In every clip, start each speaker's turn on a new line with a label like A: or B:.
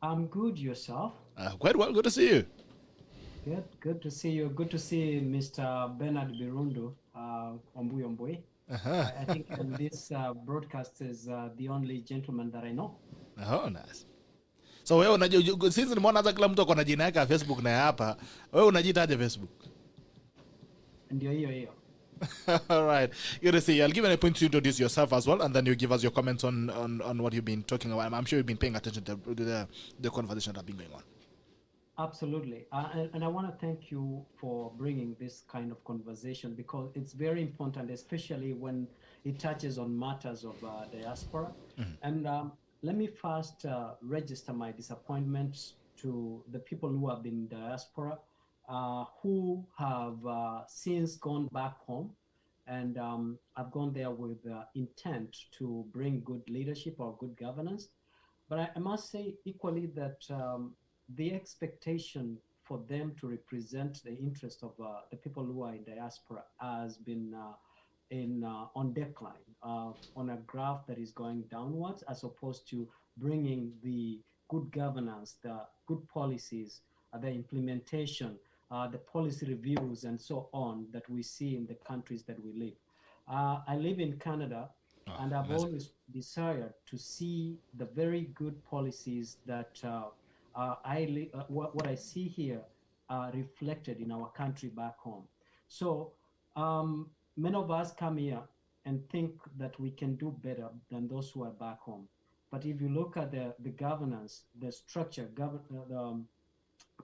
A: I'm good. Yourself?
B: Quite well. Good to see you.
A: Good to see you. Good to see Mr. Bernard Birundu, Ombui. I think in this broadcast is the only gentleman that I know.
B: Oh, nice. So wewe unajua since nimeona hata kila mtu ako na jina yake ya Facebook na ya hapa, wewe unajiitaje Facebook?
A: Ndio hiyo.
B: All right. Good to see you. I'll give you a point to introduce yourself as well, and then you give us your comments on what you've been talking about. I'm sure you've been paying attention to the conversation that's been going on.
A: Absolutely. And I want to thank you for bringing this kind of conversation because it's very important, especially when it touches on matters of diaspora. And let me first register my disappointment to the people who have been in diaspora, who have since gone back home. And I've gone there with intent to bring good leadership or good governance. But I must say equally that the expectation for them to represent the interest of the people who are in diaspora has been on decline, on a graph that is going downwards, as opposed to bringing the good governance, the good policies, the implementation, the policy reviews, and so on that we see in the countries that we live. I live in Canada, and I've always desired to see the very good policies that what I see here reflected in our country back home. So many of us come here and think that we can do better than those who are back home. But if you look at the governance, the structure,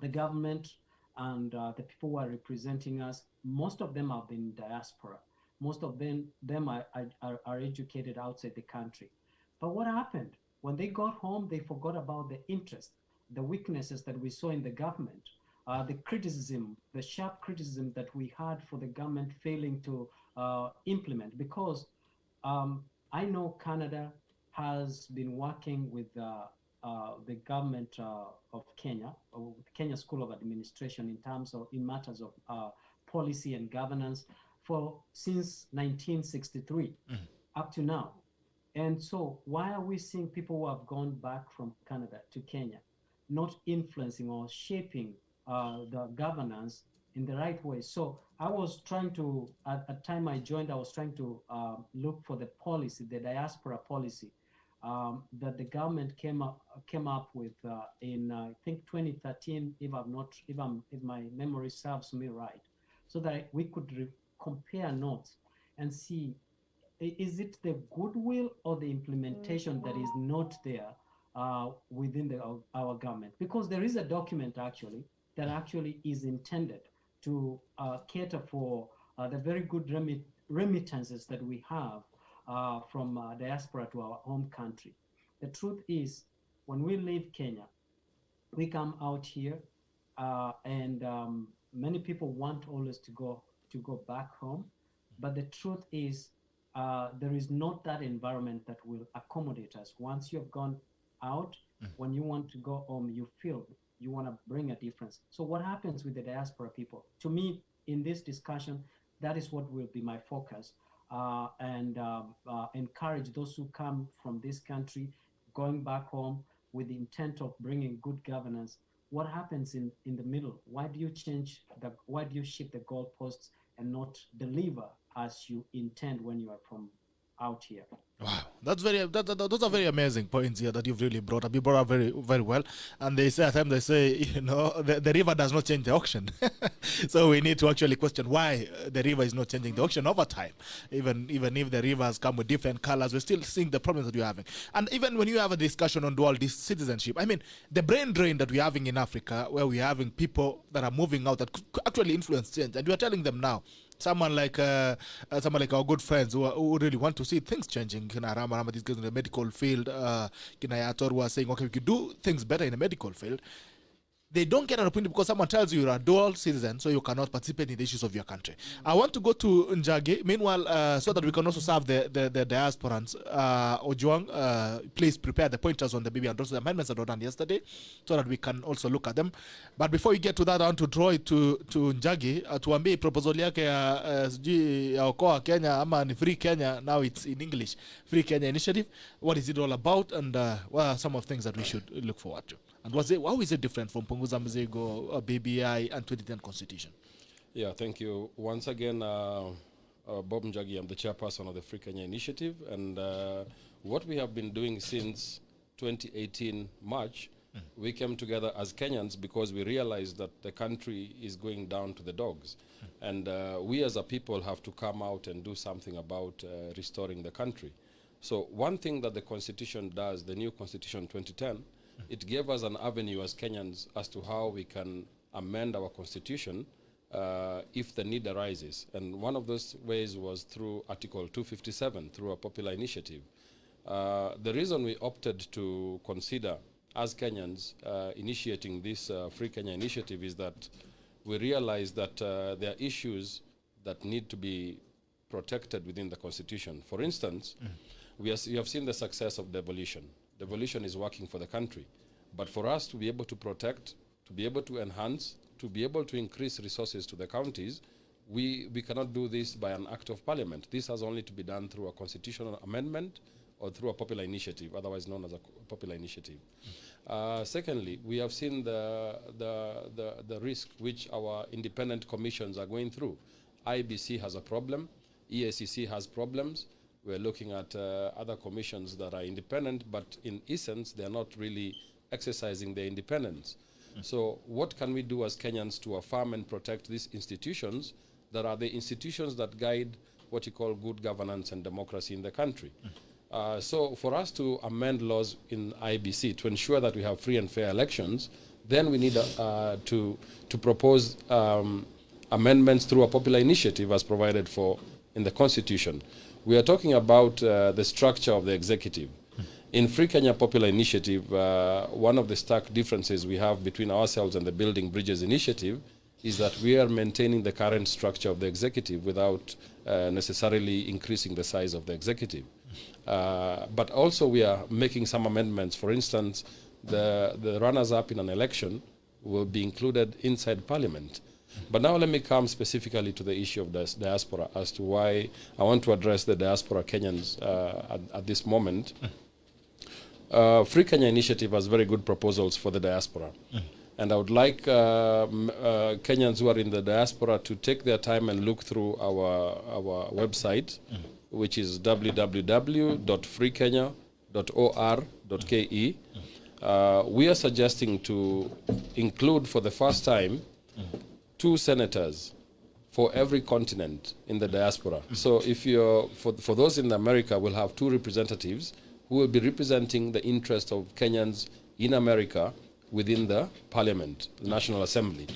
A: the government and the people who are representing us, most of them have been diaspora. Most of them are educated outside the country. But what happened? When they got home, they forgot about the interest, the weaknesses that we saw in the government, the criticism, the sharp criticism that we had for the government failing to implement. Because I know Canada has been working with the government of Kenya, or Kenya School of Administration, in matters of policy and governance since 1963 up to now. And so why are we seeing people who have gone back from Canada to Kenya not influencing or shaping the governance in the right way? So I was trying to, at the time I joined, I was trying to look for the policy, the diaspora policy that the government came up with in I think 2013, if my memory serves me right, so that we could compare notes and see, is it the goodwill or the implementation that is not there within our government? Because there is a document that actually is intended to cater for the very good remittances that we have from diaspora to our home country. The truth is, when we leave Kenya, we come out here, and many people want always to go back home. But the truth is, there is not that environment that will accommodate us. Once you have gone out, when you want to go home, you feel you want to bring a difference. So what happens with the diaspora people? To me, in this discussion, that is what will be my focus, and encourage those who come from this country going back home with the intent of bringing good governance. What happens in the middle? Why do you shift the goalposts and not deliver as you intend when you are from out here?
B: Wow, those are very amazing points here that you've really brought up. You brought up very, very well. And they say at times, the river does not change the auction. So we need to actually question why the river is not changing the auction over time. Even if the rivers come with different colors, we're still seeing the problems that you're having. And even when you have a discussion on dual citizenship, I mean, the brain drain that we're having in Africa, where we're having people that are moving out that could actually influence change, and we're telling them now, someone like our good friends who really want to see things changing. These guys in the medical field, Yator was saying, okay, we could do things better in the medical field. They don't get an opportunity because someone tells you you're a dual citizen, so you cannot participate in the issues of your country. I want to go to Njagi. Meanwhile, so that we can also serve the diasporans, OJWANG, please prepare the pointers on the BB and also the amendments that were done yesterday, so that we can also look at them. But before we get to that, I want to draw it to Njagi. Tuambie proposal yake ya Okoa Kenya ama ni Free Kenya. Now it's in English. Free Kenya Initiative. What is it all about, and what are some of the things that we should look forward to? And how is it different from Punguza Mzigo, BBI, and 2010 Constitution?
C: Yeah, thank you. Once again, Bob Njagi, I'm the chairperson of the Free Kenya Initiative, and what we have been doing since 2018 March, we came together as Kenyans because we realized that the country is going down to the dogs. And we as a people have to come out and do something about restoring the country. So one thing that the Constitution does, the new Constitution 2010, it gave us an avenue as Kenyans as to how we can amend our Constitution if the need arises. And one of those ways was through Article 257, through a popular initiative. The reason we opted to consider as Kenyans initiating this Free Kenya initiative is that we realize that there are issues that need to be protected within the Constitution. For instance, we have seen the success of devolution. Devolution is working for the country. But for us to be able to protect, to be able to enhance, to be able to increase resources to the counties, we cannot do this by an act of parliament. This has only to be done through a constitutional amendment or through a popular initiative, otherwise known as a popular initiative. Secondly, we have seen the risk which our independent commissions are going through. IBC has a problem, EACC has problems. We're looking at other commissions that are independent, but in essence, they're not really exercising their independence. So what can we do as Kenyans to affirm and protect these institutions that are the institutions that guide what you call good governance and democracy in the country? So for us to amend laws in IBC to ensure that we have free and fair elections, then we need to propose amendments through a popular initiative as provided for in the Constitution. We are talking about the structure of the executive. In Free Kenya Popular Initiative, one of the stark differences we have between ourselves and the Building Bridges Initiative is that we are maintaining the current structure of the executive without necessarily increasing the size of the executive. But also we are making some amendments. For instance, the runners-up in an election will be included inside Parliament. But now let me come specifically to the issue of the diaspora as to why I want to address the diaspora Kenyans at this moment. Free Kenya Initiative has very good proposals for the diaspora. And I would like Kenyans who are in the diaspora to take their time and look through our website, which is www.freekenya.or.ke. We are suggesting to include for the first time 2 senators for every continent in the diaspora. So if you're, for those in America, we'll have 2 representatives who will be representing the interest of Kenyans in America within the Parliament, the National Assembly.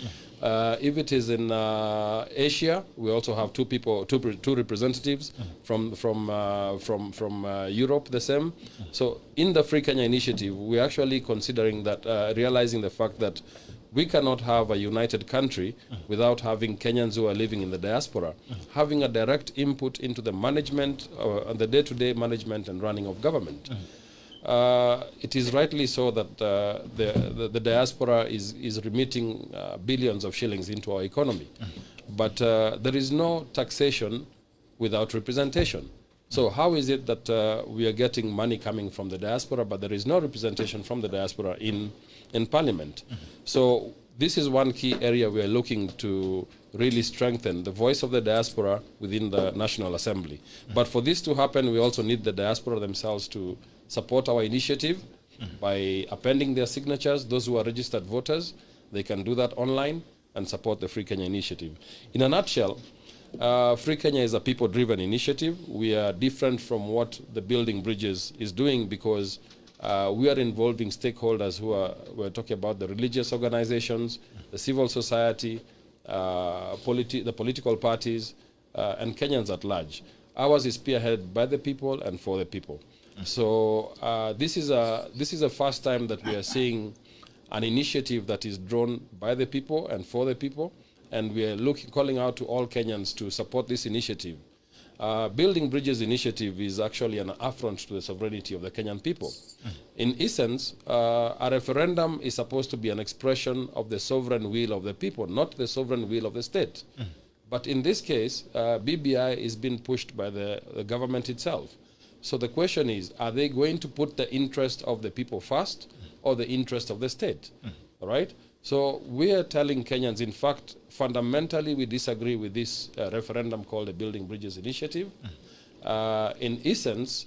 C: If it is in Asia, we also have 2 representatives from Europe, the same. So in the Free Kenya Initiative, we're actually considering that, realizing the fact that we cannot have a united country without having Kenyans who are living in the diaspora having a direct input into the management, and the day-to-day management and running of government. It is rightly so that the diaspora is remitting billions of shillings into our economy. But there is no taxation without representation. So how is it that we are getting money coming from the diaspora, but there is no representation from the diaspora in Parliament? So this is one key area we are looking to really strengthen the voice of the diaspora within the National Assembly. But for this to happen, we also need the diaspora themselves to support our initiative by appending their signatures. Those who are registered voters, they can do that online and support the Free Kenya Initiative. In a nutshell, Free Kenya is a people-driven initiative. We are different from what the Building Bridges is doing because we are involving stakeholders who we're talking about the religious organizations, the civil society, the political parties, and Kenyans at large. Ours is spearheaded by the people and for the people. So this is a first time that we are seeing an initiative that is drawn by the people and for the people, and we are calling out to all Kenyans to support this initiative. Building Bridges initiative is actually an affront to the sovereignty of the Kenyan people. In essence, a referendum is supposed to be an expression of the sovereign will of the people, not the sovereign will of the state. But in this case, BBI is being pushed by the government itself. So the question is, are they going to put the interest of the people first, or the interest of the state. All right? So we are telling Kenyans, in fact, fundamentally we disagree with this referendum called the Building Bridges Initiative. In essence,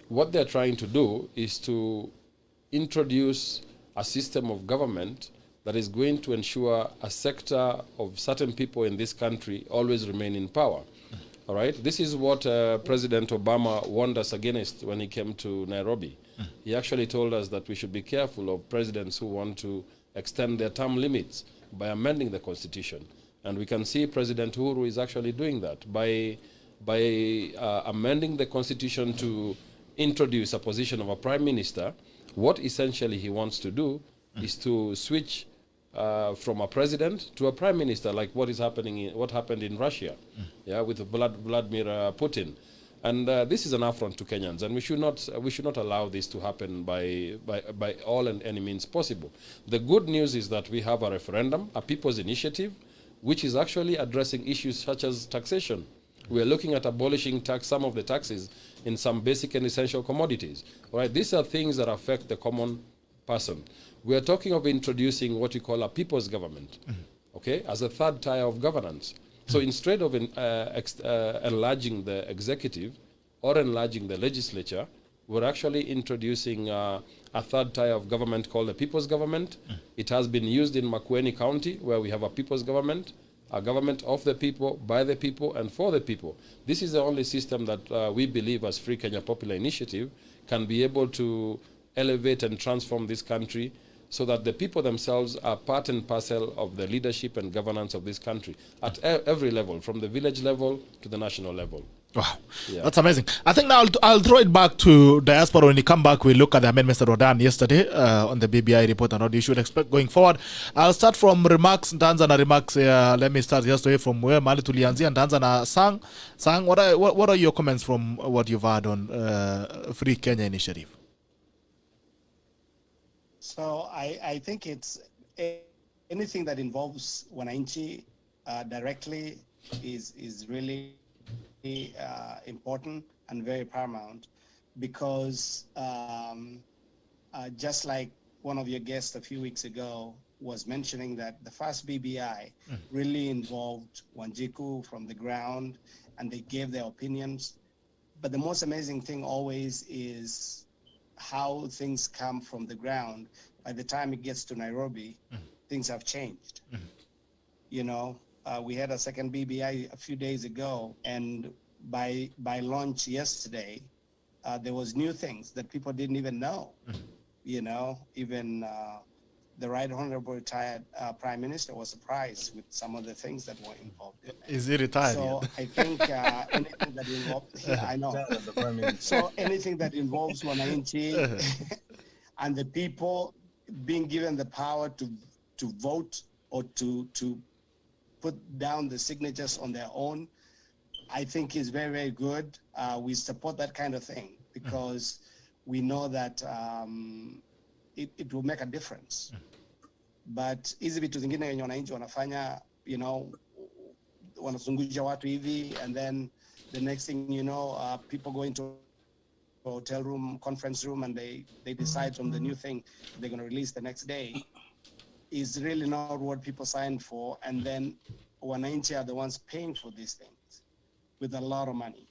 C: what they're trying to do is to introduce a system of government that is going to ensure a sector of certain people in this country always remain in power. All right? This is what President Obama warned us against when he came to Nairobi. He actually told us that we should be careful of presidents who want to extend their term limits by amending the constitution. And we can see President Uhuru is actually doing that by amending the constitution to introduce a position of a prime minister. What essentially he wants to do is to switch from a president to a prime minister, like what happened in Russia, with Vladimir Putin. And this is an affront to Kenyans, and we should not allow this to happen by all and any means possible. The good news is that we have a referendum, a people's initiative, which is actually addressing issues such as taxation. We are looking at abolishing some of the taxes in some basic and essential commodities. All right, these are things that affect the common person. We are talking of introducing what we call a people's government, okay, as a third tier of governance. So instead of enlarging the executive or enlarging the legislature, we're actually introducing a third tier of government called the people's government. It has been used in Makueni County, where we have a people's government, a government of the people, by the people, and for the people. This is the only system that we believe as Free Kenya Popular Initiative can be able to elevate and transform this country so that the people themselves are part and parcel of the leadership and governance of this country at every level, from the village level to the national level.
B: Wow, that's amazing. I think now I'll throw it back to Diaspora. When you come back, we look at the amendments that were done yesterday on the BBI report and what you should expect going forward. I'll start from remarks. Ndanza na remarks. Let me start just away from where Mali tulianzia. Ndanza na Sang. Sang, what are your comments from what you've heard on Free Kenya Initiative?
D: So I think it's anything that involves wananchi directly is really important and very paramount, because just like one of your guests a few weeks ago was mentioning, that the first BBI really involved Wanjiku from the ground, and they gave their opinions. But the most amazing thing always is how things come from the ground. By the time it gets to Nairobi, things have changed. You know, we had a second BBI a few days ago, and by launch yesterday, there was new things that people didn't even know. You know, even the Right Honorable retired Prime Minister was surprised with some of the things that were involved in it.
B: Is he retired?
D: So I think anything that involves, I know. So anything that involves wananchi and the people being given the power to vote or to put down the signatures on their own, I think is very, very good. We support that kind of thing because we know that it will make a difference. But hizi vitu zingine wenye wananchi wanafanya, you know, wanazungusha watu hivi, and then the next thing you know, people go into a hotel room, conference room, and they decide on the new thing they're going to release the next day, is really not what people signed for. And then wananchi are the ones paying for these things with a lot of money.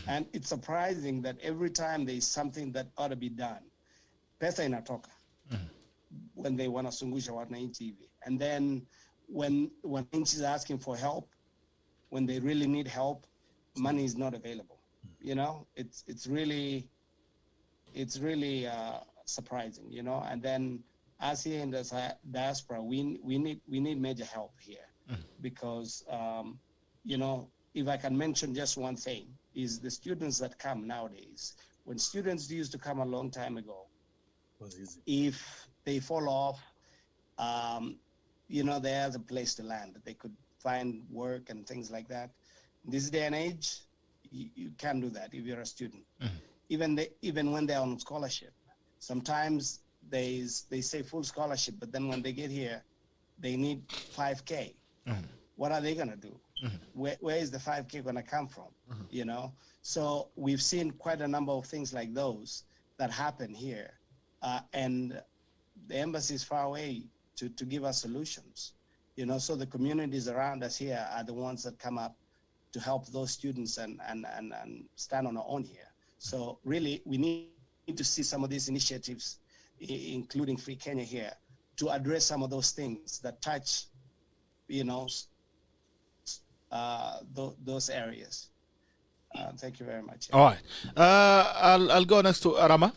D: And it's surprising that every time there's something that ought to be done, pesa inatoka when they want to sungusha wananchi hivi. And then when wananchi is asking for help, when they really need help, money is not available. You know, it's really surprising, you know. And then us here in the diaspora, we need major help here, because you know, if I can mention just one thing, is the students that come nowadays. When students used to come a long time ago, if they fall off, you know, there's a place to land, that they could find work and things like that. In this day and age, you can't do that if you're a student. Even when they're on scholarship, sometimes they say full scholarship, but then when they get here, they need 5K. What are they gonna do? Where is the 5K gonna come from? You know, so we've seen quite a number of things like those that happen here, and the embassy is far away to give us solutions. So the communities around us here are the ones that come up to help those students and stand on our own here. So really, we need to see some of these initiatives, including Free Kenya here, to address some of those things that touch, those areas. Thank you very much.
B: All right. I'll go next to Arama.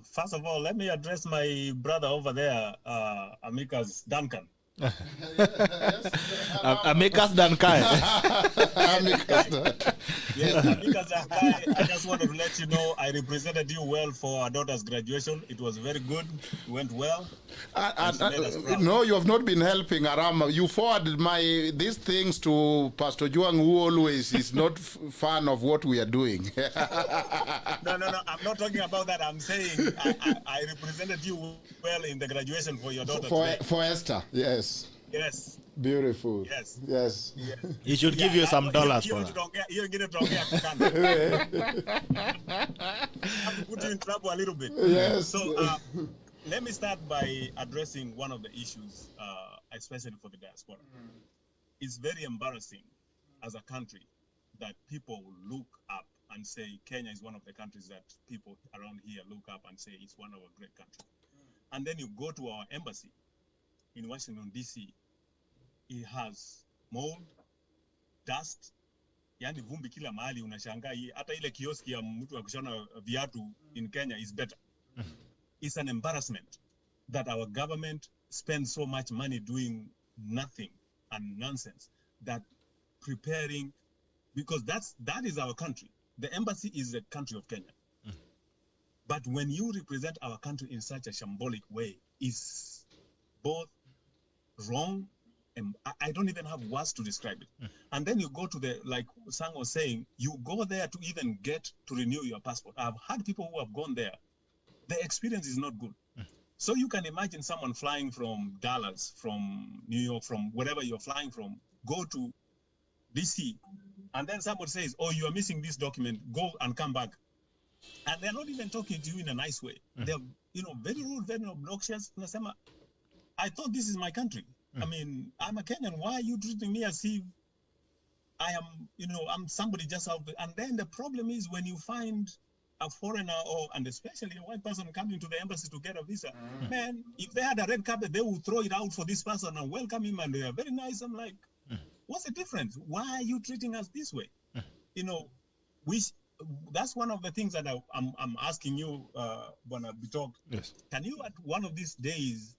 E: First of all, let me address my brother over there, Amicus Duncan.
B: Amicus Duncan.
E: Yes, Amicus Duncan. I just wanted to let you know I represented you well for our daughter's graduation. It was very good. It went well.
F: No, you have not been helping, Arama. You forwarded these things to Pastor Juang, who always is not fan of what we are doing.
E: No. I'm not talking about that. I'm saying I represented you well in the graduation for your daughter
F: for Esther, yes.
E: Yes.
F: Beautiful.
E: Yes.
B: He should give you some dollars for that.
E: I have to put you in trouble a little bit.
F: Yes.
E: So let me start by addressing one of the issues, especially for the diaspora. It's very embarrassing as a country that people look up and say Kenya is one of the countries that people around here look up and say it's one of a great country. And then you go to our embassy in Washington, D.C., it has mold, dust, yani vumbi kila mahali unashangaa. Hata ile kioski ya mtu wa kushona viatu in Kenya is better. It's an embarrassment that our government spends so much money doing nothing and nonsense, that preparing, because that is our country. The embassy is the country of Kenya. But when you represent our country in such a shambolic way, it's both wrong, and I don't even have words to describe it. And then you go to like Sang was saying, you go there to even get to renew your passport. I've had people who have gone there. The experience is not good. So you can imagine someone flying from Dallas, from New York, from wherever you're flying from, go to DC, and then someone says, oh, you are missing this document, go and come back. And they're not even talking to you in a nice way. They're, very rude, very obnoxious. I thought this is my country. I mean, I'm a Kenyan. Why are you treating me as if I am, I'm somebody just out there? And then the problem is when you find a foreigner and especially a white person coming to the embassy to get a visa, man, if they had a red carpet, they would throw it out for this person and welcome him, and they are very nice. I'm like, what's the difference? Why are you treating us this way? That's one of the things that I'm asking you, BITOK.
B: Yes.
E: Can you at one of these days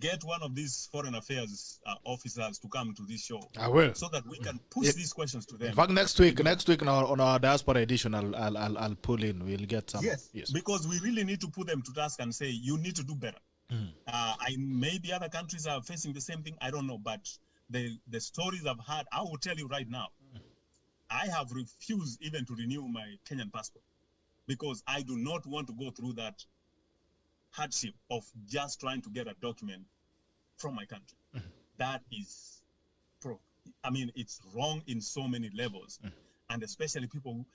E: get one of these foreign affairs officers to come to this show?
B: I will,
E: so that we can push these questions to them.
B: In fact, next week on our diaspora edition, I'll pull in. We'll get some.
E: Yes, because we really need to put them to task and say you need to do better. Maybe other countries are facing the same thing. I don't know, but the stories I've had, I will tell you right now. I have refused even to renew my Kenyan passport because I do not want to go through that hardship of just trying to get a document from my country. That is, it's wrong in so many levels. And especially people,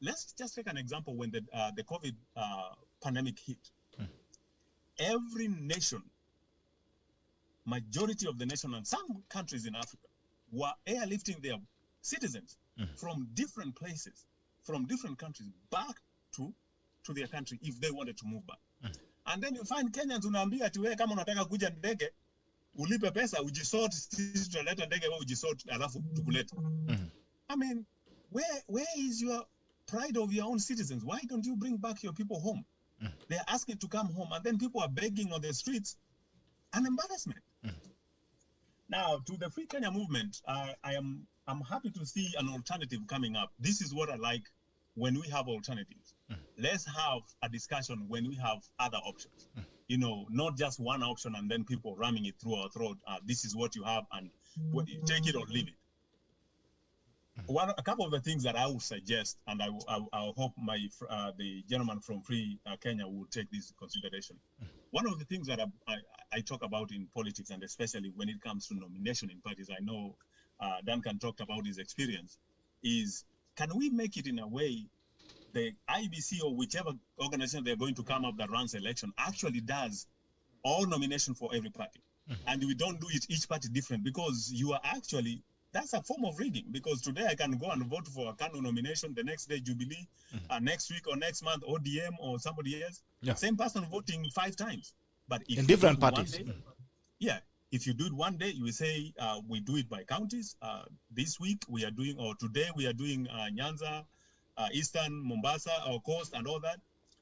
E: let's just take an example. When the COVID pandemic hit, every nation, majority of the nation and some countries in Africa were airlifting their citizens from different places, from different countries back to their country if they wanted to move back. And then you find Kenyans unaambia ati wewe kama unataka kuja ndege ulipe pesa ujisort, sisi tutaleta ndege wewe ujisort alafu tukulete. Where is your pride of your own citizens? Why don't you bring back your people home? They're asking to come home and then people are begging on the streets. An embarrassment. Now, to the Free Kenya movement, I'm happy to see an alternative coming up. This is what I like when we have alternatives. Let's have a discussion when we have other options. Not just one option and then people ramming it through our throat. This is what you have and take it or leave it. A couple of the things that I would suggest, and I hope the gentleman from Free Kenya will take this into consideration. One of the things that I talk about in politics, and especially when it comes to nomination in parties, I know Duncan talked about his experience, is can we make it in a way the IBC or whichever organization they're going to come up that runs election actually does all nomination for every party. And we don't do it each party different, because you are actually, that's a form of rigging, because today I can go and vote for a Kanu nomination, the next day Jubilee, next week or next month ODM or somebody else.
B: Yeah.
E: Same person voting 5 times. But if
B: In
E: you
B: different
E: do it
B: parties.
E: one day, yeah, if you do it one day, you will say we do it by counties. This week we are doing, or today we are doing Nyanza, Eastern, Mombasa, or Coast, and all that.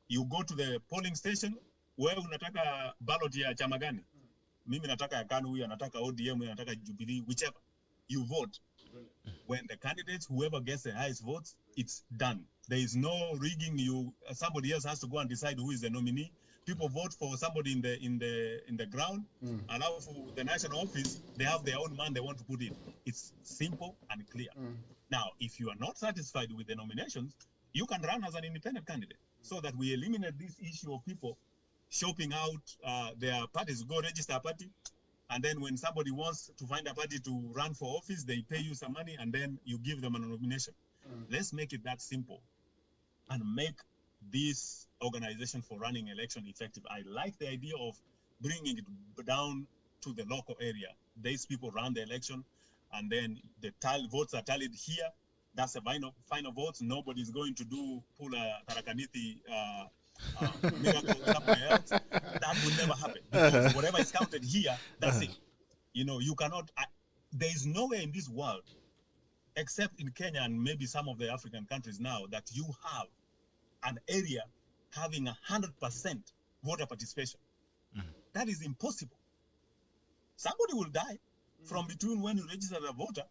E: You go to the polling station, where unataka ballot ya chama gani? Mimi nataka ya KANU, huyu anataka ODM, huyu anataka Jubilee, whichever. You vote. When the candidates, whoever gets the highest votes, it's done. There is no rigging. Somebody else has to go and decide who is the nominee. People vote for somebody in the ground. Allow for the national office, they have their own man they want to put in. It's simple and clear. Now, if you are not satisfied with the nominations, you can run as an independent candidate, so that we eliminate this issue of people shopping out their parties. Go register a party, and then when somebody wants to find a party to run for office, they pay you some money, and then you give them a nomination. Let's make it that simple and make this organization for running election effective. I like the idea of bringing it down to the local area. These people run the election, and then the votes are tallied here. That's the final votes. Nobody's going to pull a Tarakaniti miracle somewhere else. That will never happen, because whatever is counted here, that's it. You cannot. There is nowhere in this world, except in Kenya and maybe some of the African countries now, that you have an area having 100% voter participation. That is impossible. Somebody will die from between when you register a voter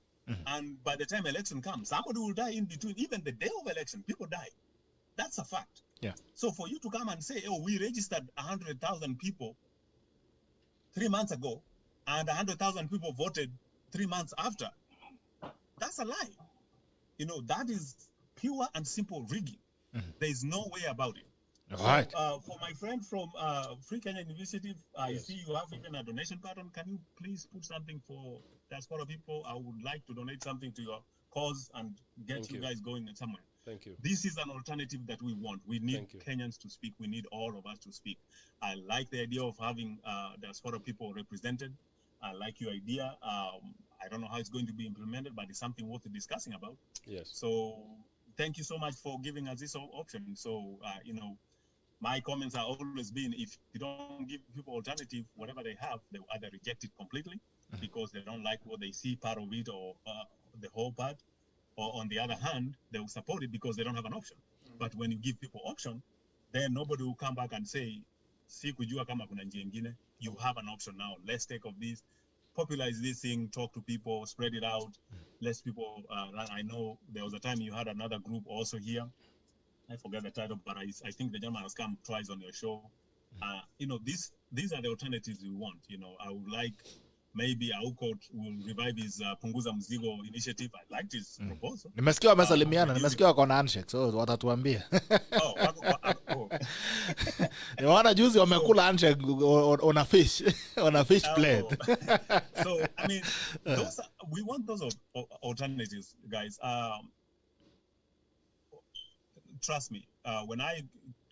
E: and by the time election comes. Somebody will die in between. Even the day of election, people die. That's a fact.
B: Yeah.
E: So for you to come and say, oh, we registered 100,000 people 3 months ago, and 100,000 people voted 3 months after, that's a lie. That is pure and simple rigging. There is no way about it.
B: All right.
E: So, for my friend from Free Kenya Initiative, I see you have even a donation pattern. Can you please put something for Diaspora people? I would like to donate something to your cause and get you guys going somewhere.
C: Thank you.
E: This is an alternative that we want. We need Kenyans to speak. We need all of us to speak. I like the idea of having Diaspora people represented. I like your idea. I don't know how it's going to be implemented, but it's something worth discussing about.
C: Yes.
E: So thank you so much for giving us this option. So, my comments are always been, if you don't give people alternative, whatever they have, they will either reject it completely because they don't like what they see, part of it, or the whole part. Or on the other hand, they will support it because they don't have an option. But when you give people option, then nobody will come back and say, si kujua kama kuna njia ingine, you have an option now. Let's take of this, popularize this thing, talk to people, spread it out. Let people run. I know there was a time you had another group also here. I forget the title, but I think the gentleman has come twice on your show. These are the alternatives we want. I would like, maybe Aukot will revive his Punguza Mzigo initiative. I liked his proposal.
B: Nimesikia wamesalimiana, nimesikia wako na handshake, so watatuambia. Nimeona juzi wamekula handshake on a fish, on a fish plate.
E: So, I mean, we want those alternatives, guys. Trust me, when I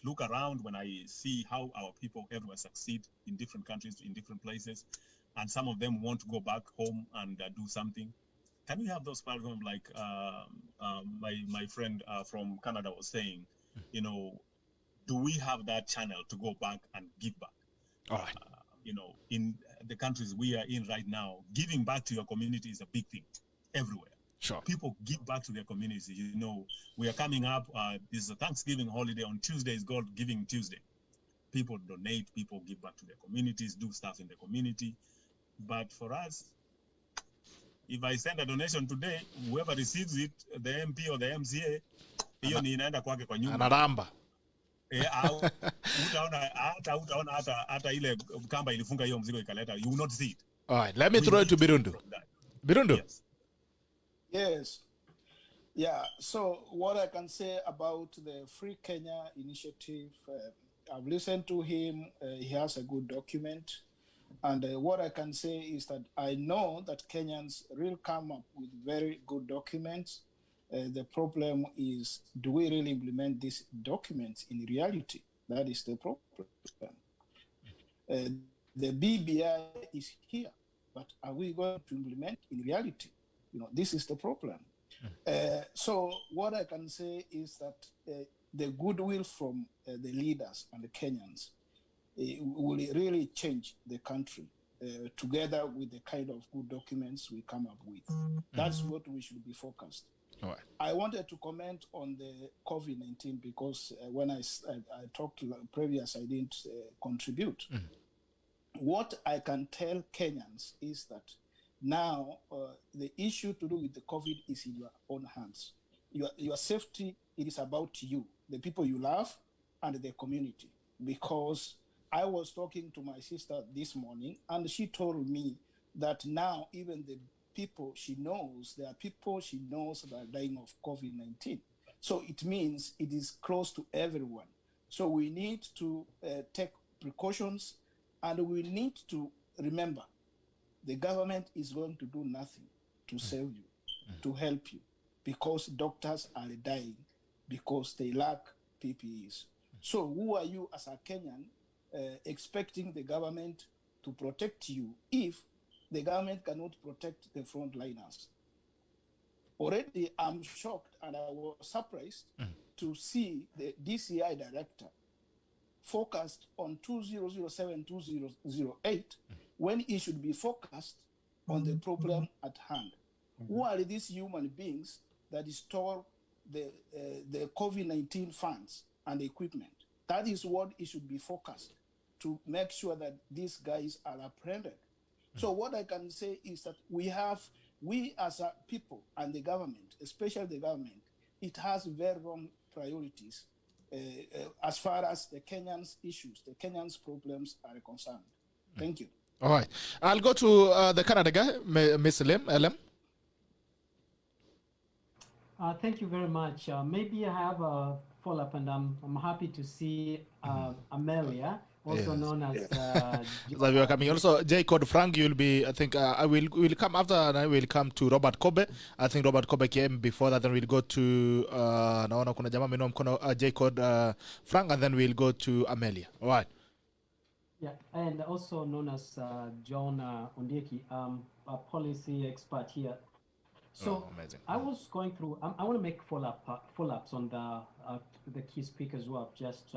E: look around, when I see how our people everywhere succeed in different countries, in different places, and some of them want to go back home and do something, can we have those platforms like my friend from Canada was saying, do we have that channel to go back and give back?
B: All right.
E: In the countries we are in right now, giving back to your community is a big thing everywhere.
B: Sure.
E: People give back to their communities. We are coming up. This is a Thanksgiving holiday. On Tuesday is God Giving Tuesday. People donate. People give back to their communities, do stuff in the community. But for us, if I send a donation today, whoever receives it, the MP or the MCA, hiyo ni inaenda kwake kwa nyumba.
B: Anaramba.
E: Utaona hata ile kamba ilifunga hiyo mzigo ikaleta. You will not see it.
B: All right. Let me throw it to Birundu. Birundu.
E: Yes.
G: Yes. Yeah. So what I can say about the Free Kenya initiative, I've listened to him. He has a good document. And what I can say is that I know that Kenyans will come up with very good documents. The problem is, do we really implement these documents in reality? That is the problem. The BBI is here, but are we going to implement in reality? This is the problem. So what I can say is that the goodwill from the leaders and the Kenyans will really change the country together with the kind of good documents we come up with. That's what we should be focused.
B: All right.
G: I wanted to comment on the COVID-19 because when I talked previous, I didn't contribute. What I can tell Kenyans is that now the issue to do with the COVID is in your own hands. Your safety, it is about you, the people you love, and the community. Because I was talking to my sister this morning, and she told me that now even the people she knows, there are people she knows that are dying of COVID-19. So it means it is close to everyone. So we need to take precautions, and we need to remember the government is going to do nothing to save you, to help you, because doctors are dying because they lack PPEs. So who are you as a Kenyan expecting the government to protect you if the government cannot protect the frontliners? Already, I'm shocked and I was surprised to see the DCI director focused on 2007, 2008, when it should be focused on the problem at hand. Who are these human beings that store the COVID-19 funds and equipment? That is what it should be focused to make sure that these guys are apprehended. So what I can say is that we as a people and the government, especially the government, it has very wrong priorities as far as the Kenyans' issues, the Kenyans' problems are concerned. Thank you.
B: All right. I'll go to the Canada guy, Miss Lem.
A: Thank you very much. Maybe I have a follow-up, and I'm happy to see Amelia, also known as...
B: that we are coming. Also, Jacob Frank, you'll be, I think, we'll come after, and I will come to Robert Kobe. I think Robert Kobe came before that, then we'll go to Jacob Frank, and then we'll go to Amelia. All right.
A: Yeah, and also known as John Ondieki, a policy expert here. So I was going through, I want to make follow-ups on the key speakers who have just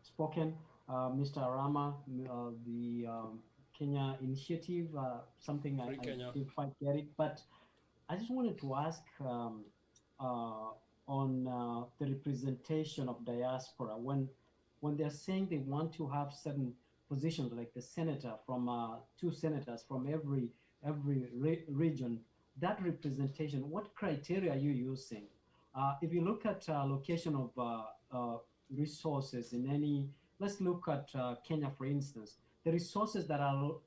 A: spoken. Mr. Arama, the Kenya initiative, something I didn't quite get it, but I just wanted to ask on the representation of diaspora when they're saying they want to have certain positions, like the senator from 2 senators from every region. That representation, what criteria are you using? If you look at location of resources in any, let's look at Kenya, for instance. The resources that are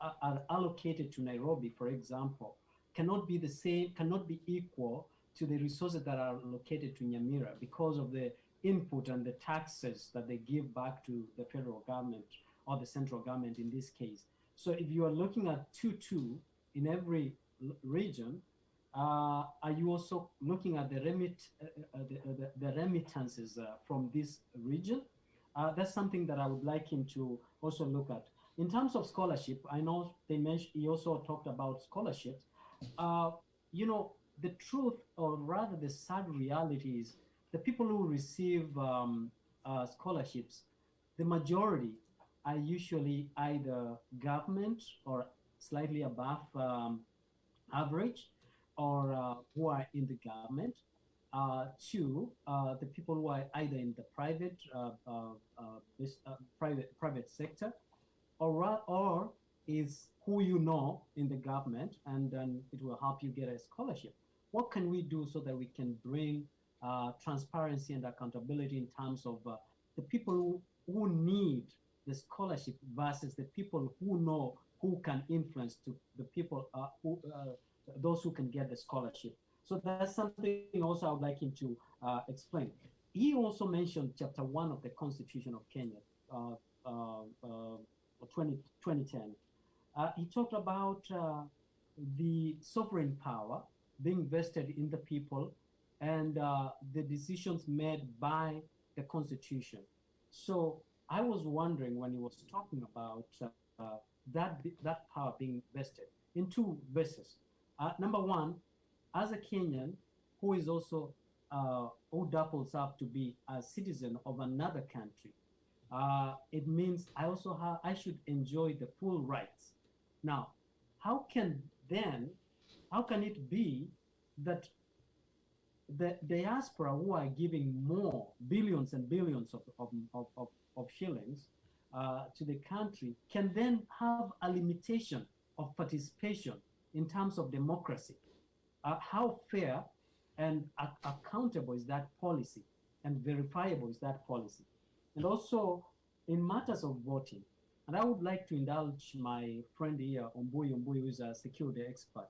A: allocated to Nairobi, for example, cannot be the same, cannot be equal to the resources that are located to Nyamira because of the input and the taxes that they give back to the federal government or the central government in this case. So if you are looking at 2-2 in every region, are you also looking at the remittances from this region? That's something that I would like him to also look at. In terms of scholarship, I know they mentioned, he also talked about scholarships. You know, the truth, or rather the sad reality is the people who receive scholarships, the majority are usually either government or slightly above average, or who are in the government. 2, the people who are either in the private sector, or is who you know in the government, and then it will help you get a scholarship. What can we do so that we can bring transparency and accountability in terms of the people who need the scholarship versus the people who know who can influence to the people those who can get the scholarship? So that's something also I would like him to explain. He also mentioned Chapter 1 of the Constitution of Kenya, 2010. He talked about the sovereign power being vested in the people and the decisions made by the Constitution. So I was wondering when he was talking about that power being vested in two bases. Number one, as a Kenyan who is also who doubles up to be a citizen of another country, it means I should enjoy the full rights. Now, how can it be that the diaspora who are giving more billions and billions of shillings to the country can then have a limitation of participation in terms of democracy? How fair and accountable is that policy, and verifiable is that policy? And also in matters of voting, and I would like to indulge my friend here, Ombuyi, who is a security expert.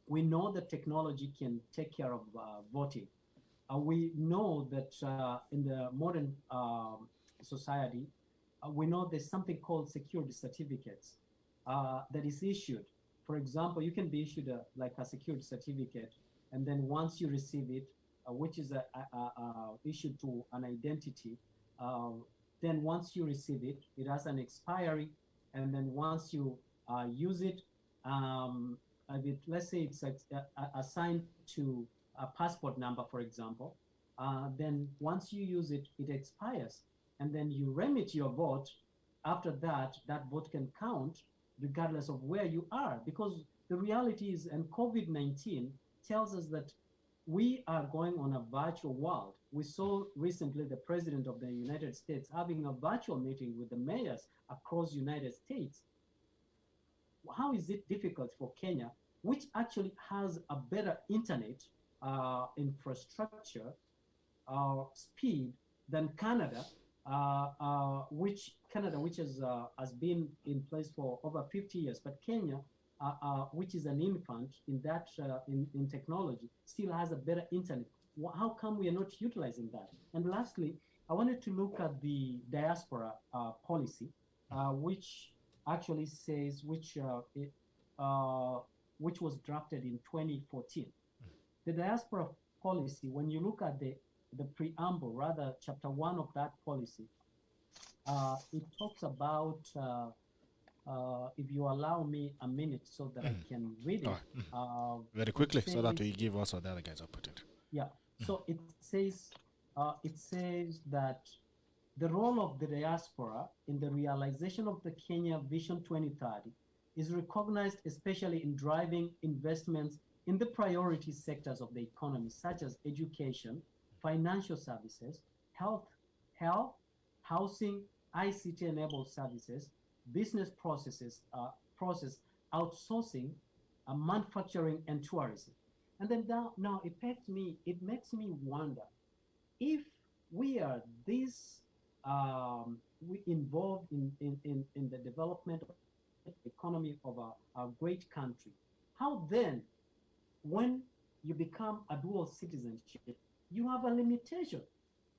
A: We know that technology can take care of voting. We know that in the modern society, we know there's something called security certificates that is issued. For example, you can be issued like a security certificate, and then once you receive it, which is issued to an identity, then once you receive it, it has an expiry, and then once you use it, let's say it's assigned to a passport number, for example, then once you use it, it expires, and then you remit your vote. After that, that vote can count regardless of where you are, because the reality is, and COVID-19 tells us that we are going on a virtual world. We saw recently the President of the United States having a virtual meeting with the mayors across the United States. How is it difficult for Kenya, which actually has a better internet infrastructure speed than Canada, which has been in place for over 50 years, but Kenya, which is an infant in that in technology, still has a better internet? How come we are not utilizing that? And lastly, I wanted to look at the diaspora policy, which actually says which was drafted in 2014. The diaspora policy, when you look at the preamble, rather chapter 1 of that policy, it talks about, if you allow me a minute so that I can read it.
B: Very quickly, so that we give also the other guys opportunity.
A: Yeah, so it says that the role of the diaspora in the realization of the Kenya Vision 2030 is recognized, especially in driving investments in the priority sectors of the economy, such as education, financial services, health, housing, ICT-enabled services, business process outsourcing, manufacturing, and tourism. And then now it makes me wonder if we are we involved in the development of the economy of a great country. How then, when you become a dual citizenship, you have a limitation?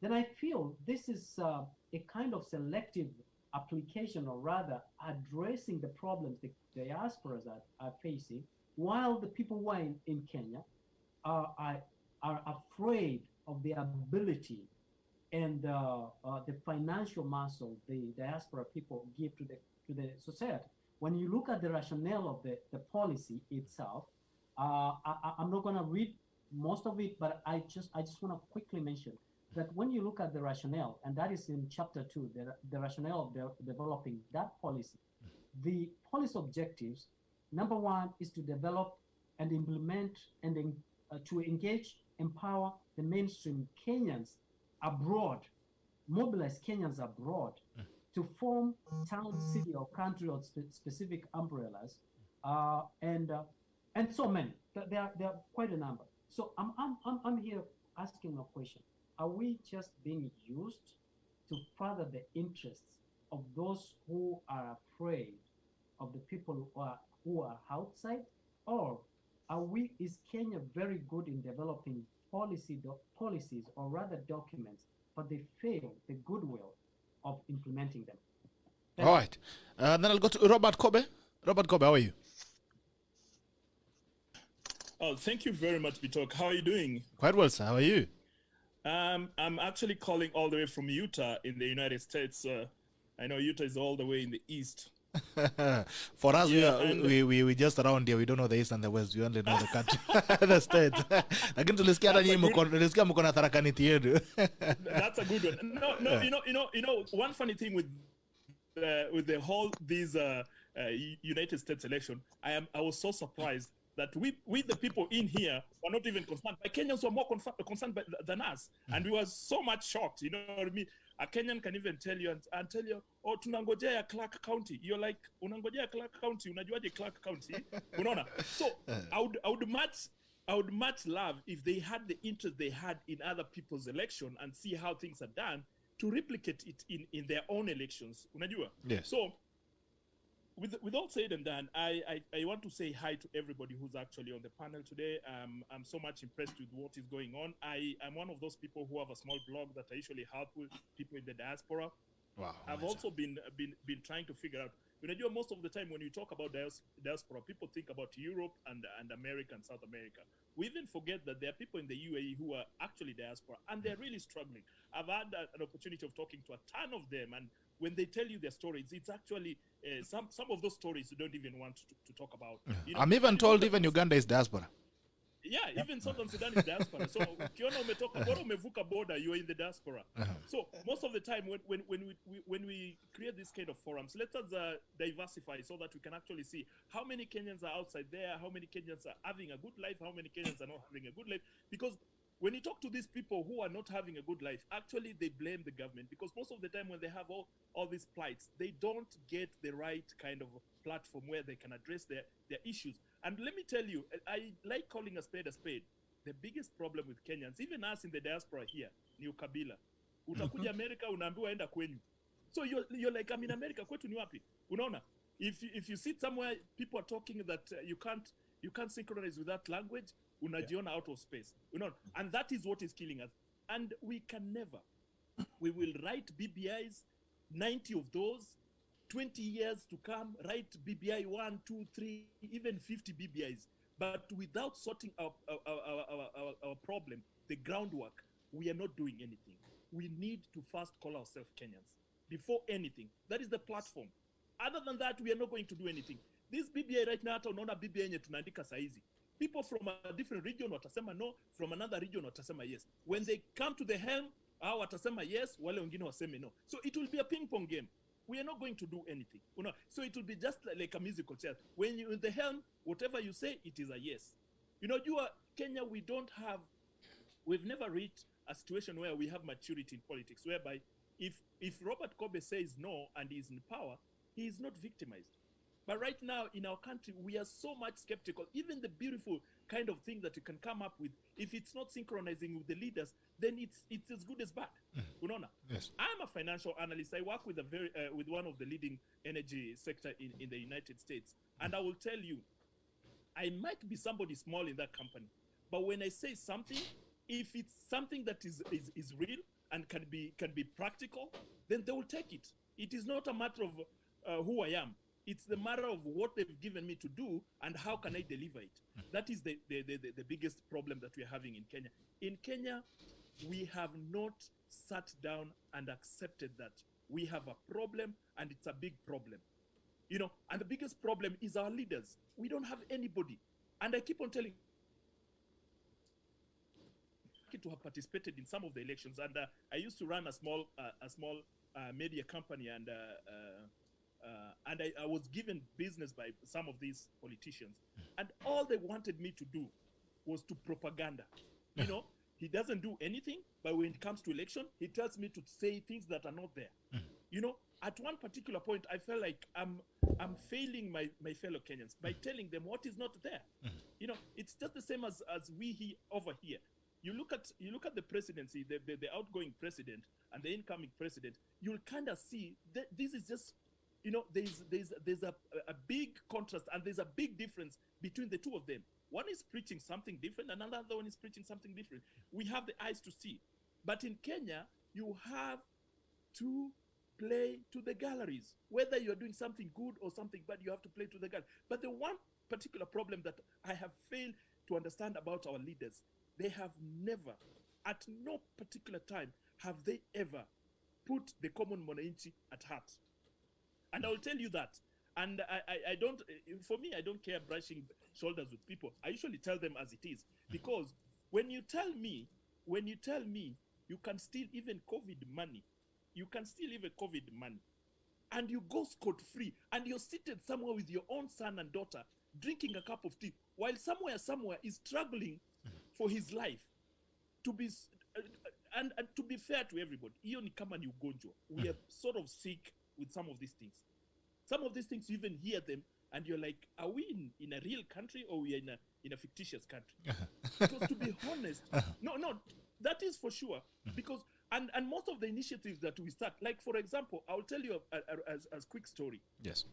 A: Then I feel this is a kind of selective application, or rather addressing the problems the diasporas are facing, while the people who are in Kenya are afraid of the ability and the financial muscle the diaspora people give to the society. When you look at the rationale of the policy itself, I'm not going to read most of it, but I just want to quickly mention that when you look at the rationale, and that is in chapter 2, the rationale of developing that policy, the policy objectives, number 1 is to develop and implement and to engage, empower the mainstream Kenyans abroad, mobilize Kenyans abroad to form town, city, or country or specific umbrellas, and so many. There are quite a number. So I'm here asking a question: are we just being used to further the interests of those who are afraid of the people who are outside, or is Kenya very good in developing policies, or rather documents, but they fail the goodwill of implementing them?
B: All right. Then I'll go to Robert Kobe. Robert Kobe, how are you?
E: Oh, thank you very much, BITOK. How are you doing?
B: Quite well, sir. How are you?
E: I'm actually calling all the way from Utah in the United States. I know Utah is all the way in the east.
B: For us,
E: Yeah,
B: we just around here. We don't know the east and the west. We only know the country, the states. Lakini tulisikia hata nyinyi tulisikia mko na tarakaniti yetu.
E: That's a good one. No, you know, one funny thing with the whole these United States election, I was so surprised that we the people in here were not even concerned. But Kenyans were more concerned than us, and we were so much shocked. You know what I mean? A Kenyan can even tell you and tell you, oh, tunangojea Clark County. You're like, unangojea Clark County. Unajuaje Clark County? Unaona? So I would much love if they had the interest they had in other people's election and see how things are done to replicate it in their own elections. Unajua?
B: Yes.
E: So with all said and done, I want to say hi to everybody who's actually on the panel today. I'm so much impressed with what is going on. I'm one of those people who have a small blog that I usually help with people in the diaspora.
B: Wow.
E: I've also been trying to figure out. Unajua, most of the time when you talk about diaspora, people think about Europe and America and South America. We even forget that there are people in the UAE who are actually diaspora, and they're really struggling. I've had an opportunity of talking to a ton of them, and when they tell you their stories, it's actually some of those stories you don't even want to talk about. You know,
B: I'm even told even Uganda is diaspora.
E: Yeah, even Southern Sudan is diaspora. So ukiona umetoka bora umevuka border, you're in the diaspora. So most of the time when we create this kind of forums, let us diversify so that we can actually see how many Kenyans are outside there, how many Kenyans are having a good life, how many Kenyans are not having a good life. Because when you talk to these people who are not having a good life, actually they blame the government, because most of the time when they have all these plights, they don't get the right kind of platform where they can address their issues. And let me tell you, I like calling a spade a spade. The biggest problem with Kenyans, even us in the diaspora here, ni ukabila. Utakuja America, unaambiwa enda kwenyu. So you're like, I'm in America, kwetu ni wapi? Unaona? If you sit somewhere, people are talking that you can't synchronize with that language, unajiona out of space. Unaona? And that is what is killing us. And we can never. We will write BBIs, 90 of those, 20 years to come, write BBI 1, 2, 3, even 50 BBIs. But without sorting out our problem, the groundwork, we are not doing anything. We need to first call ourselves Kenyans before anything. That is the platform. Other than that, we are not going to do anything. This BBI right now, unaona BBI yenye tunaandika saizi. People from a different region watasema no, from another region watasema yes. When they come to the helm, hao watasema yes, wale wengine waseme no. So it will be a ping pong game. We are not going to do anything. You know, so it will be just like a musical chair. When you're in the helm, whatever you say, it is a yes. You know, Kenya, we've never reached a situation where we have maturity in politics, whereby if Robert Kobe says no and he's in power, he is not victimized. But right now in our country, we are so much skeptical. Even the beautiful kind of thing that you can come up with, if it's not synchronizing with the leaders, then it's as good as bad. Unaona?
B: Yes.
E: I'm a financial analyst. I work with with one of the leading energy sector in the United States. And I will tell you, I might be somebody small in that company, but when I say something, if it's something that is real and can be practical, then they will take it. It is not a matter of who I am. It's the matter of what they've given me to do and how can I deliver it. That is the biggest problem that we're having in Kenya. In Kenya, we have not sat down and accepted that we have a problem, and it's a big problem. You know, and the biggest problem is our leaders. We don't have anybody. And I keep on telling to have participated in some of the elections, and I used to run a small media company, and I was given business by some of these politicians, and all they wanted me to do was to propaganda. You know, he doesn't do anything, but when it comes to election, he tells me to say things that are not there. You know, at one particular point, I felt like I'm failing my fellow Kenyans by telling them what is not there. You know, it's just the same as we over here. You look at the presidency, the outgoing president and the incoming president. You'll kind of see that this is just, you know, there's a big contrast, and there's a big difference between the two of them. One is preaching something different, and another one is preaching something different. We have the eyes to see. But in Kenya, you have to play to the galleries. Whether you're doing something good or something bad, you have to play to the gallery. But the one particular problem that I have failed
H: to understand about our leaders, they have never, at no particular time, have they ever put the common mwananchi at heart. And I will tell you that. And I don't, for me, I don't care brushing shoulders with people. I usually tell them as it is. Because when you tell me you can steal even COVID money, and you go scot-free, and you're seated somewhere with your own son and daughter, drinking a cup of tea, while somewhere is struggling for his life, to be and to be fair to everybody, hiyo ni kama ni ugonjwa. We are sort of sick with some of these things. Some of these things, you even hear them, and you're like, are we in a real country, or we are in a fictitious country? Because to be honest, no, that is for sure. Because and most of the initiatives that we start, like for example, I'll tell you as quick story.
B: Yes.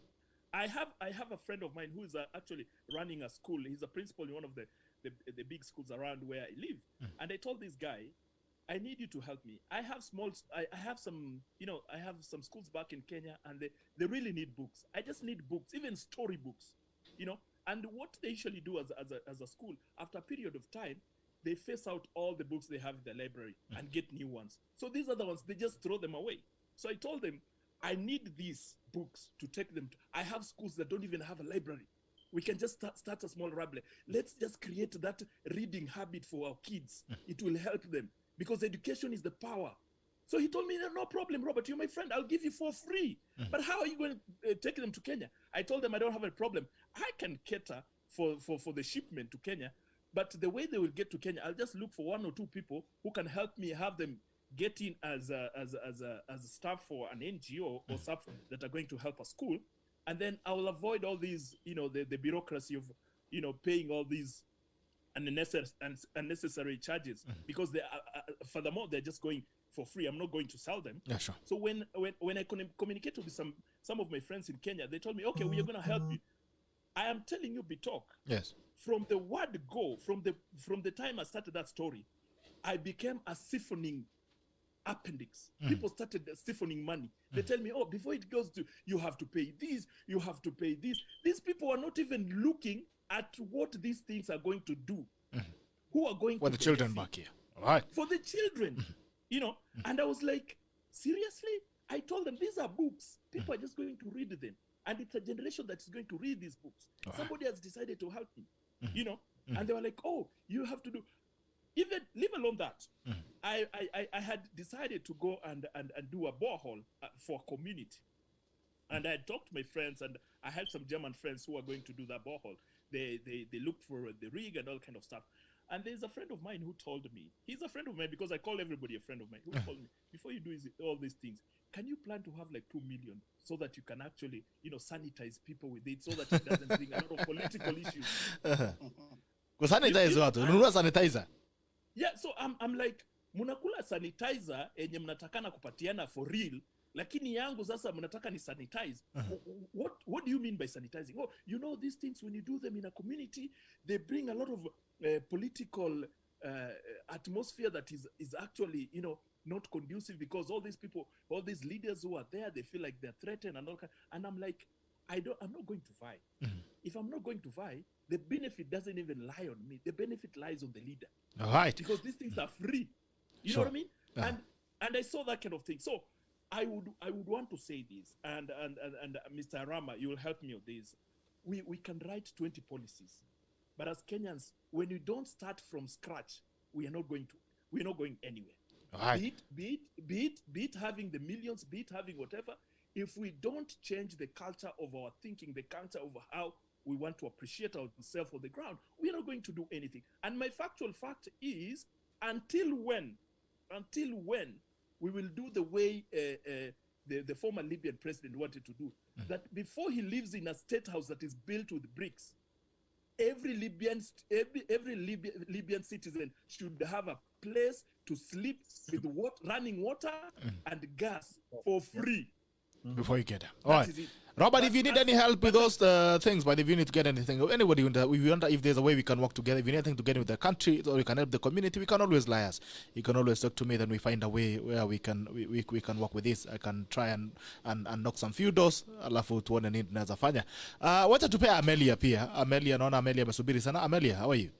H: I have a friend of mine who is actually running a school. He's a principal in one of the big schools around where I live. And I told this guy, I need you to help me. I have some schools back in Kenya, and they really need books. I just need books, even story books, And what they usually do as a school, after a period of time, they phase out all the books they have in the library and get new ones. So these are the ones, they just throw them away. So I told them, I need these books to take them. I have schools that don't even have a library. We can just start a small library. Let's just create that reading habit for our kids. It will help them. Because education is the power. So he told me, no problem, Robert, you're my friend. I'll give you for free. But how are you going to take them to Kenya? I told them I don't have a problem. I can cater for the shipment to Kenya. But the way they will get to Kenya, I'll just look for 1 or 2 people who can help me have them get in as a staff for an NGO or staff that are going to help a school. And then I will avoid all these, the bureaucracy of, paying all these unnecessary charges, because they furthermore they're just going for free. I'm not going to sell them.
B: Yeah, sure.
H: So when I communicated with some of my friends in Kenya, they told me, okay, we are going to help you. I am telling you, BITOK.
B: Yes.
H: From the word go, from the time I started that story, I became a siphoning appendix. People started siphoning money. They tell me, before it goes to, you have to pay this, you have to pay this. These people are not even looking at what these things are going to do. Who are going
B: for
H: to
B: the children back here? All right.
H: For the children, And I was like, seriously? I told them, these are books. People are just going to read them. And it's a generation that is going to read these books. Somebody has decided to help me, And they were like, you have to do. Even leave alone that. I had decided to go and do a borehole for a community. And I talked to my friends, and I had some German friends who are going to do that borehole. They looked for the rig and all kind of stuff. And there's a friend of mine who told me, he's a friend of mine because I call everybody a friend of mine, who told me, before you do all these things, can you plan to have like 2 million so that you can actually, sanitize people with it, so that it doesn't bring a lot of political issues?
B: Sanitize watu, nunua sanitizer.
H: Yeah, so I'm like, munakula sanitizer enye mnatakana kupatiana for real, lakini yangu sasa mnataka ni sanitize. What do you mean by sanitizing? These things, when you do them in a community, they bring a lot of political atmosphere that is actually, not conducive, because all these people, all these leaders who are there, they feel like they're threatened and all kind. And I'm like, I'm not going to vie. If I'm not going to vie, the benefit doesn't even lie on me. The benefit lies on the leader.
B: All right.
H: Because these things are free. You know what I mean? And I saw that kind of thing. So I would want to say this, and Mr. Arama, you will help me with this. We can write 20 policies, but as Kenyans, when you don't start from scratch, we're not going anywhere.
B: Right.
H: Be it having the millions, be it having whatever. If we don't change the culture of our thinking, the culture of how we want to appreciate ourselves on the ground, we're not going to do anything. And my factual fact is, until when we will do the way the former Libyan president wanted to do, that before he lives in a state house that is built with bricks, every Libyan citizen should have a place to sleep with running water and gas for free.
B: Before you get there. All right. Robert, if you need any help with those things, but if you need to get anything, anybody, we wonder if there's a way we can work together. If you need anything to get with the country, or we can help the community, we can always liaise. You can always talk to me, then we find a way where we can work with this. I can try and knock some few doors, alafu tuone nini tunaweza fanya. Wacha tupea Amelia pia. Amelia, naona Amelia amesubiri sana. Amelia, how are you?